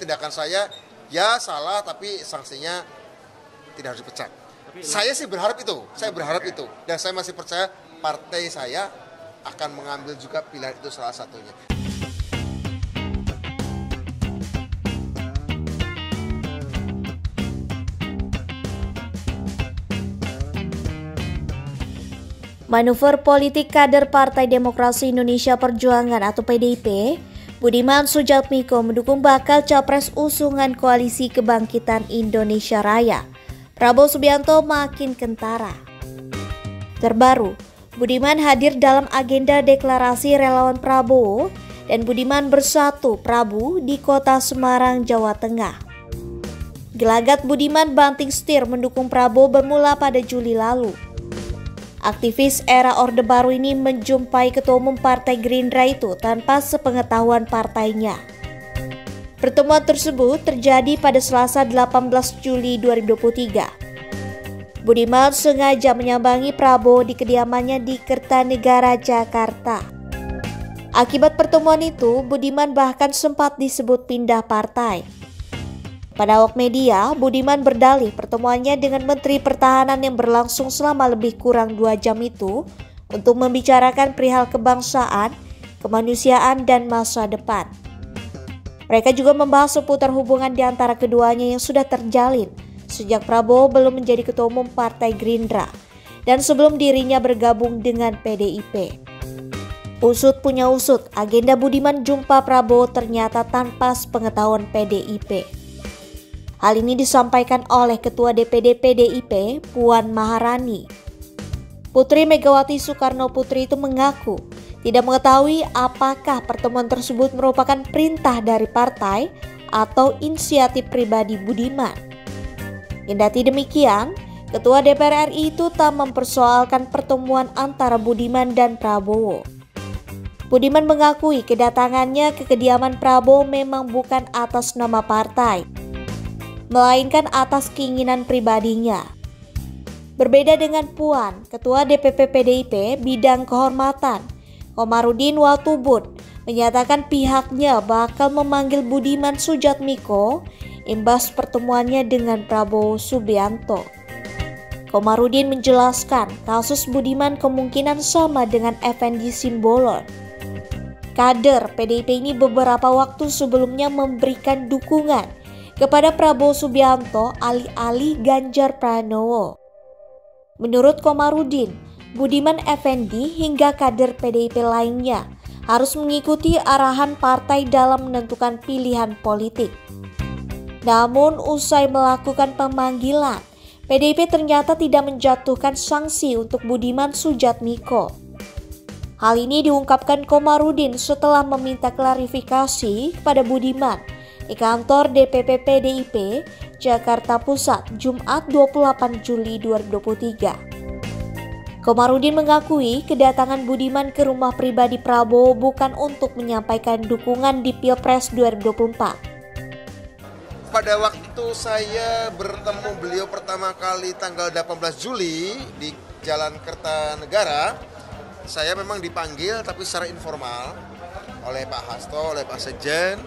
tindakan saya ya salah tapi sanksinya tidak harus dipecat. Saya sih berharap itu, dan saya masih percaya partai saya akan mengambil juga pilihan itu salah satunya. Manuver politik kader Partai Demokrasi Indonesia Perjuangan atau PDIP, Budiman Sujatmiko mendukung bakal capres usungan Koalisi Kebangkitan Indonesia Raya, Prabowo Subianto makin kentara. Terbaru, Budiman hadir dalam agenda deklarasi relawan Prabowo dan Budiman Bersatu Prabu di kota Semarang, Jawa Tengah. Gelagat Budiman banting setir mendukung Prabowo bermula pada Juli lalu. Aktivis era Orde Baru ini menjumpai Ketua Umum Partai Gerindra itu tanpa sepengetahuan partainya. Pertemuan tersebut terjadi pada Selasa 18 Juli 2023. Budiman sengaja menyambangi Prabowo di kediamannya di Kertanegara, Jakarta. Akibat pertemuan itu, Budiman bahkan sempat disebut pindah partai. Pada awak media, Budiman berdalih pertemuannya dengan Menteri Pertahanan yang berlangsung selama lebih kurang 2 jam itu untuk membicarakan perihal kebangsaan, kemanusiaan, dan masa depan. Mereka juga membahas seputar hubungan di antara keduanya yang sudah terjalin sejak Prabowo belum menjadi Ketua Umum Partai Gerindra dan sebelum dirinya bergabung dengan PDIP. Usut punya usut, agenda Budiman jumpa Prabowo ternyata tanpa sepengetahuan PDIP. Hal ini disampaikan oleh Ketua DPD PDIP, Puan Maharani. Putri Megawati Soekarno Putri itu mengaku tidak mengetahui apakah pertemuan tersebut merupakan perintah dari partai atau inisiatif pribadi Budiman. Kendati demikian, Ketua DPR RI itu tak mempersoalkan pertemuan antara Budiman dan Prabowo. Budiman mengakui kedatangannya ke kediaman Prabowo memang bukan atas nama partai, melainkan atas keinginan pribadinya. Berbeda dengan Puan, Ketua DPP PDIP bidang kehormatan, Komarudin Watubun, menyatakan pihaknya bakal memanggil Budiman Sujatmiko imbas pertemuannya dengan Prabowo Subianto. Komarudin menjelaskan kasus Budiman kemungkinan sama dengan Effendi Simbolon. Kader PDIP ini beberapa waktu sebelumnya memberikan dukungan kepada Prabowo Subianto alih-alih Ganjar Pranowo. Menurut Komarudin, Budiman Effendi hingga kader PDIP lainnya harus mengikuti arahan partai dalam menentukan pilihan politik. Namun usai melakukan pemanggilan, PDIP ternyata tidak menjatuhkan sanksi untuk Budiman Sujatmiko. Hal ini diungkapkan Komarudin setelah meminta klarifikasi kepada Budiman di kantor DPP PDIP Jakarta Pusat Jumat 28 Juli 2023. Komarudin mengakui kedatangan Budiman ke rumah pribadi Prabowo bukan untuk menyampaikan dukungan di Pilpres 2024. Pada waktu saya bertemu beliau pertama kali tanggal 18 Juli di Jalan Kertanegara, saya memang dipanggil tapi secara informal oleh Pak Hasto, oleh Pak Sekjen,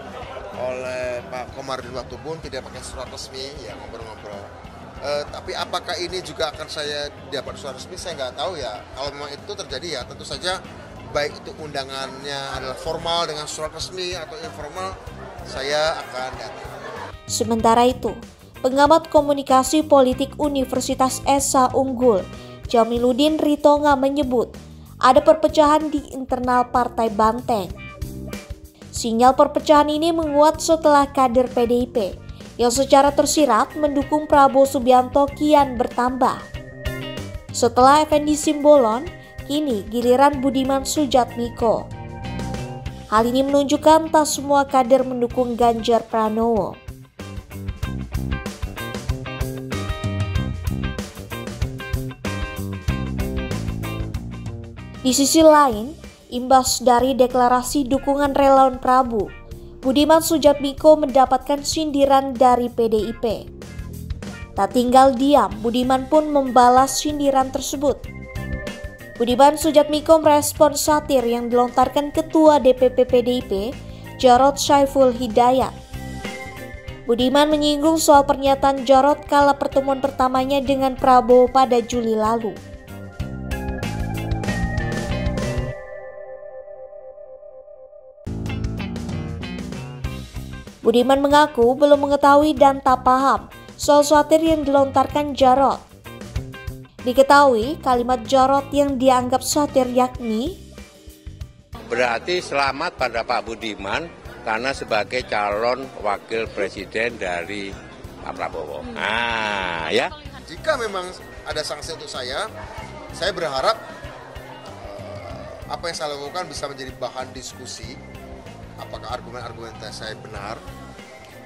oleh Pak Komarudin Watubun, tidak pakai surat resmi, ya ngobrol-ngobrol. Tapi apakah ini juga akan saya dapat surat resmi, saya nggak tahu ya. Kalau memang itu terjadi ya tentu saja baik itu undangannya adalah formal dengan surat resmi atau informal, saya akan datang. Sementara itu, pengamat komunikasi politik Universitas Esa Unggul, Jamiluddin Ritonga menyebut ada perpecahan di internal Partai Banteng. Sinyal perpecahan ini menguat setelah kader PDIP yang secara tersirat mendukung Prabowo Subianto kian bertambah. Setelah Effendi Simbolon, kini giliran Budiman Sujatmiko. Hal ini menunjukkan tak semua kader mendukung Ganjar Pranowo. Di sisi lain, imbas dari deklarasi dukungan relawan Prabowo, Budiman Sujatmiko mendapatkan sindiran dari PDIP. Tak tinggal diam, Budiman pun membalas sindiran tersebut. Budiman Sujatmiko merespon satir yang dilontarkan Ketua DPP PDIP, Jarod Saiful Hidayat. Budiman menyinggung soal pernyataan Jarod kala pertemuan pertamanya dengan Prabowo pada Juli lalu. Budiman mengaku belum mengetahui dan tak paham soal satir yang dilontarkan Jarod. Diketahui kalimat Jarod yang dianggap satir yakni berarti selamat pada Pak Budiman karena sebagai calon wakil presiden dari Pak Prabowo. Ya. Jika memang ada sanksi untuk saya berharap apa yang saya lakukan bisa menjadi bahan diskusi. Apakah argumen-argumen saya benar?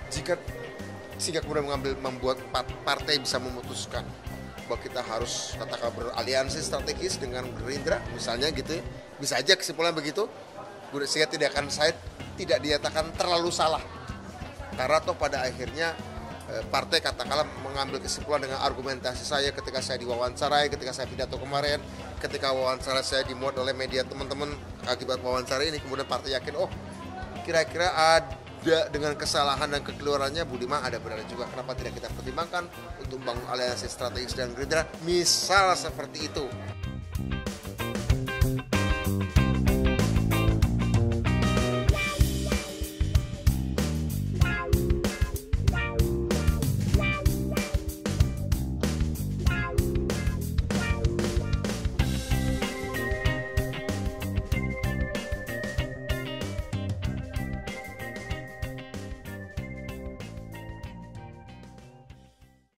Sehingga kemudian membuat partai bisa memutuskan bahwa kita harus katakan beraliansi strategis dengan Gerindra, misalnya gitu. Bisa aja kesimpulan begitu. Sehingga saya tidak dinyatakan terlalu salah. Karena toh pada akhirnya partai katakanlah mengambil kesimpulan dengan argumentasi saya ketika saya diwawancarai, ketika saya pidato kemarin, ketika wawancara saya dimuat oleh media teman-teman akibat wawancara ini, kemudian partai yakin kira-kira ada dengan kesalahan dan kekeliruannya Budiman ada benar juga, kenapa tidak kita pertimbangkan untuk membangun aliansi strategis dengan Gerindra, misal seperti itu.